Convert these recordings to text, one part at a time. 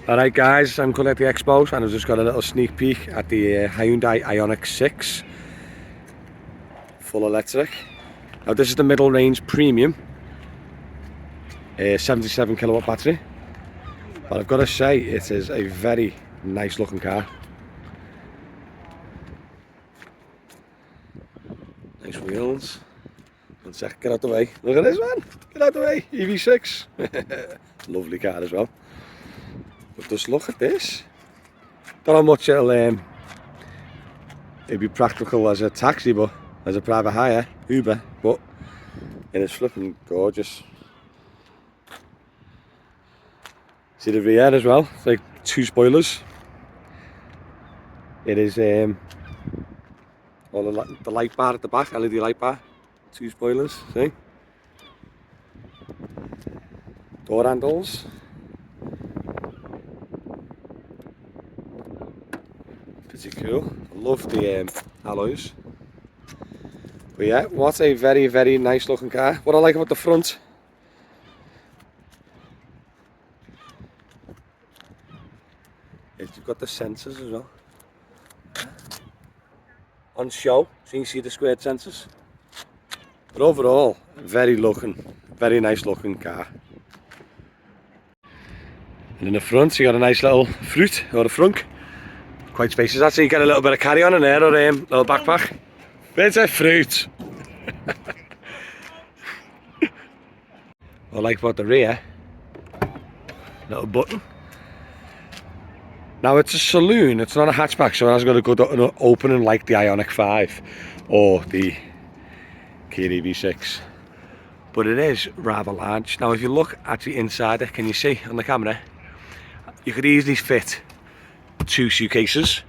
Alright guys, I'm currently at the expo and I've just got a little sneak peek at the Hyundai Ioniq 6 full electric. Now this is the middle range premium 77 kilowatt battery, but I've got to say it is a very nice looking car. Nice wheels. One sec, get out the way. Look at this one, get out the way, EV6. Lovely car as well. But just look at this. Don't know how much it'll be practical as a taxi, but as a private hire, Uber, but it is flipping gorgeous. See the rear as well, it's like 2 spoilers. It is all the light bar at the back, LED light bar, 2 spoilers, see? Door handles. Pretty cool. I love the alloys. But yeah, what a very nice looking car. What I like about the front is you've got the sensors as well. On show, so you can see the squared sensors. But overall, very nice looking car. And in the front you got a nice little fruit or a frunk. Quite spacious, that's so you get a little bit of carry on in there, or a little backpack. Bit of fruit. What I like about the rear, little button. Now it's a saloon, it's not a hatchback, so it has got a good opening like the Ioniq 5 or the Kia EV6. But it is rather large. Now if you look at the inside, can you see on the camera? You could easily fit 2 suitcases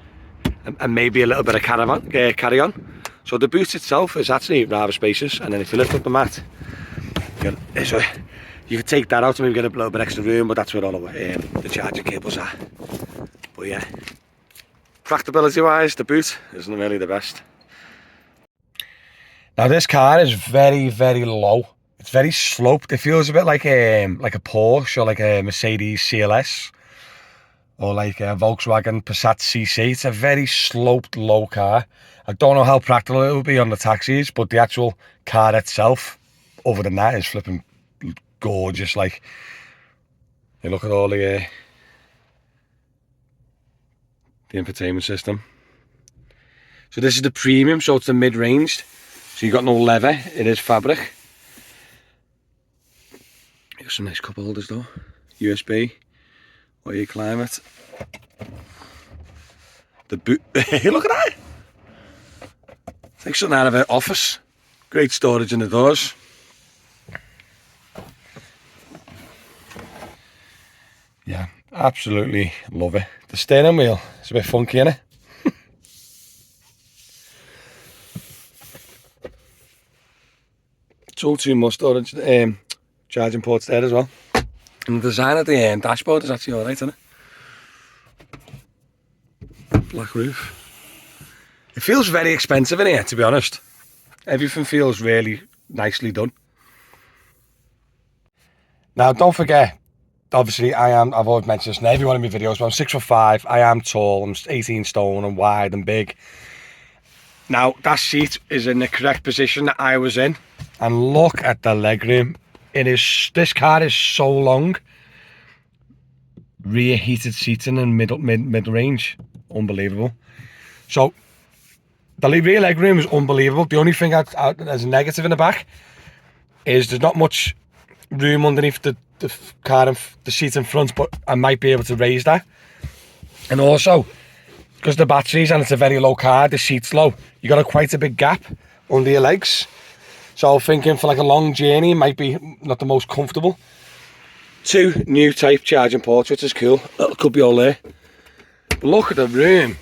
and maybe a little bit of carry on. So the boot itself is actually rather spacious, and then if you lift up the mat, you could take that out and maybe get a little bit extra room, but that's where all the charging cables are. But yeah, practicability wise, the boot isn't really the best. Now this car is very low. It's very sloped. It feels a bit like a Porsche or like a Mercedes CLS. Or like a Volkswagen Passat CC. It's a very sloped, low car. I don't know how practical it will be on the taxis, but the actual car itself, other than that, is flipping gorgeous. Like, you look at all the infotainment system. So this is the premium, so it's the mid-range. So you got no leather, it is fabric. Got some nice cup holders though. USB. Or you climb it. The boot, look at that! It's like something out of an office. Great storage in the doors. Yeah, absolutely love it. The steering wheel is a bit funky, isn't it? It's all 2 more storage, charging ports there as well. And the design of the dashboard is actually alright, isn't it? Black roof. It feels very expensive in here, to be honest. Everything feels really nicely done. Now, don't forget, obviously, I've always mentioned this in every one of my videos, but I'm 6'5", I am tall, I'm 18 stone, and wide and big. Now, that seat is in the correct position that I was in, and look at the legroom. This car is so long. Rear heated seating and mid range, unbelievable. So the rear leg room is unbelievable. The only thing as a negative in the back is there's not much room underneath the car and the seat in front, but I might be able to raise that. And also, because the batteries and it's a very low car, the seat's low, you got quite a big gap under your legs. So thinking for like a long journey might be not the most comfortable. 2 new type charging ports, which is cool. Little cubby all there. But look at the room.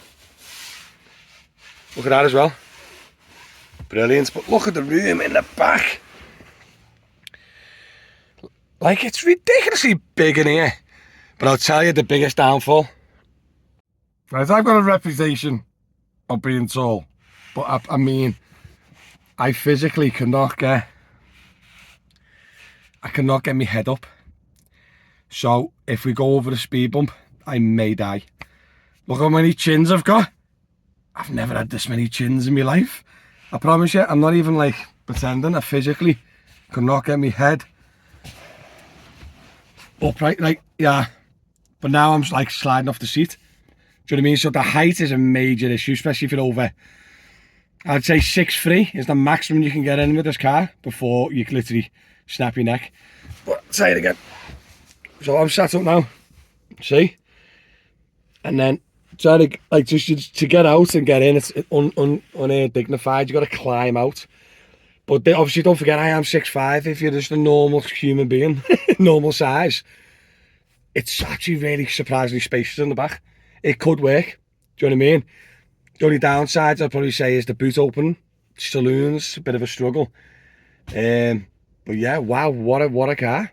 Look at that as well. Brilliant. But look at the room in the back. Like, it's ridiculously big in here. But I'll tell you the biggest downfall. Right, I've got a reputation of being tall. But I mean, I physically cannot get my head up. So if we go over the speed bump, I may die. Look how many chins I've got. I've never had this many chins in my life. I promise you, I'm not even like pretending. I physically could not get my head upright, like, yeah. But now I'm like sliding off the seat. Do you know what I mean? So the height is a major issue, especially if you're over, I'd say 6'3" is the maximum you can get in with this car before you can literally snap your neck. But say it again. So I'm sat up now, see? And then trying to, like, just to get out and get in, it's undignified. You got to climb out. But they, obviously, don't forget, I am 6'5". If you're just a normal human being, normal size, it's actually really surprisingly spacious in the back. It could work. Do you know what I mean? The only downside I'd probably say is the boot opening. Saloons, a bit of a struggle. But yeah, wow, what a car.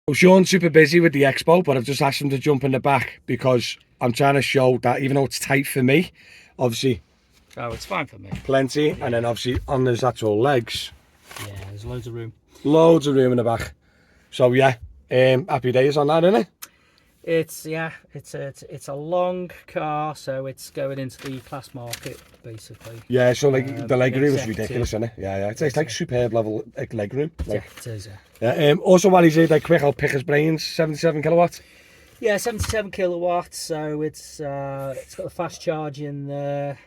Well, Sean's super busy with the expo, but I've just asked him to jump in the back because I'm trying to show that even though it's tight for me, obviously. Oh, it's fine for me. Plenty, yeah. And then obviously on those actual legs. Yeah, there's loads of room. Loads of room in the back. So yeah, happy days on that, isn't it? It's a long car, so it's going into the class market basically. Yeah, so like the leg room is ridiculous, isn't it? Yeah, it's like superb level leg room. Like, yeah, it is. Yeah. Also, while he's here, like quick, I'll pick his brains. 77 kilowatts. Yeah, 77 kilowatts. So it's got the fast charge in there.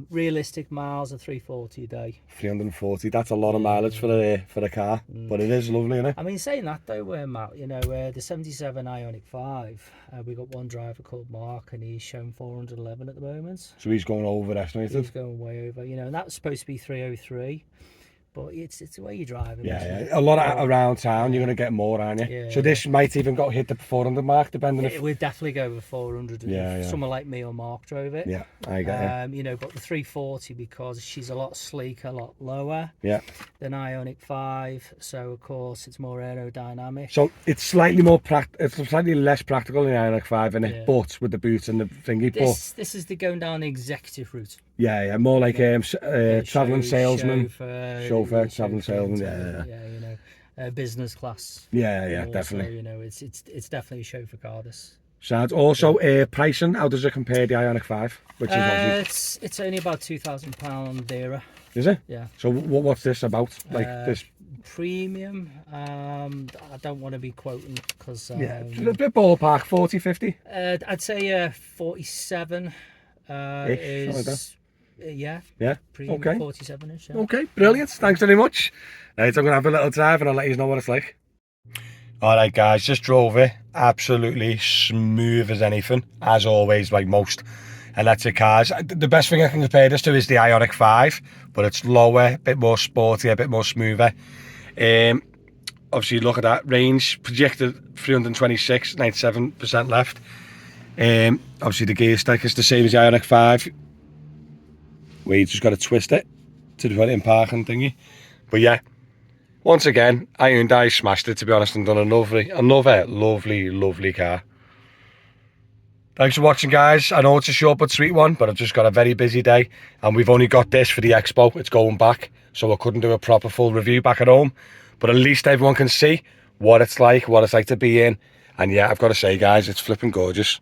Realistic miles of 340 a day. 340. That's a lot of mileage for the car, but it is lovely, isn't it? I mean, saying that though, Matt, you know, the 77 Ioniq 5, we got one driver called Mark, and he's shown 411 at the moment. So he's going overestimated. He's going way over. You know, and that's supposed to be 303. But it's the way you're driving. Yeah. A lot around town, you're going to get more, aren't you? Yeah, so this might even hit the 400 mark, depending if... We'd definitely go over 400 if someone like me or Mark drove it. Yeah, I get it. You know, but the 340, because she's a lot sleeker, a lot lower than Ioniq 5. So, of course, it's more aerodynamic. So, it's slightly more it's slightly less practical than the Ioniq 5, isn't it? But with the boots and the thingy. This is the going down the executive route. Yeah, more like travelling salesman. Chauffeur, travelling salesman, you know, business class. Yeah, definitely. So, you know, it's definitely a chauffeur car. This. Sounds. Also, pricing. How does it compare to the Ioniq 5? Which is it's only about £2,000 dearer. Is it? Yeah. So what's this about? Like this premium? I don't want to be quoting because a bit ballpark, 40, 50. I'd say 47 is. Yeah. Premium, okay. 47-ish. Yeah. Okay, brilliant. Thanks very much. Right, I'm going to have a little drive and I'll let you know what it's like. Alright guys, just drove it. Absolutely smooth as anything. As always, like most electric cars. The best thing I can compare this to is the Ioniq 5, but it's lower, a bit more sporty, a bit more smoother. Obviously, look at that. Range projected 326, 97% left. Obviously, the gear stick is the same as the Ioniq 5. Where you just got to twist it to put it in parking thingy. But yeah, once again, Hyundai smashed it, to be honest, and done another lovely car. Thanks for watching, guys. I know it's a short but sweet one, but I've just got a very busy day, and we've only got this for the expo. It's going back, so I couldn't do a proper full review back at home. But at least everyone can see what it's like to be in. And yeah, I've got to say, guys, it's flipping gorgeous.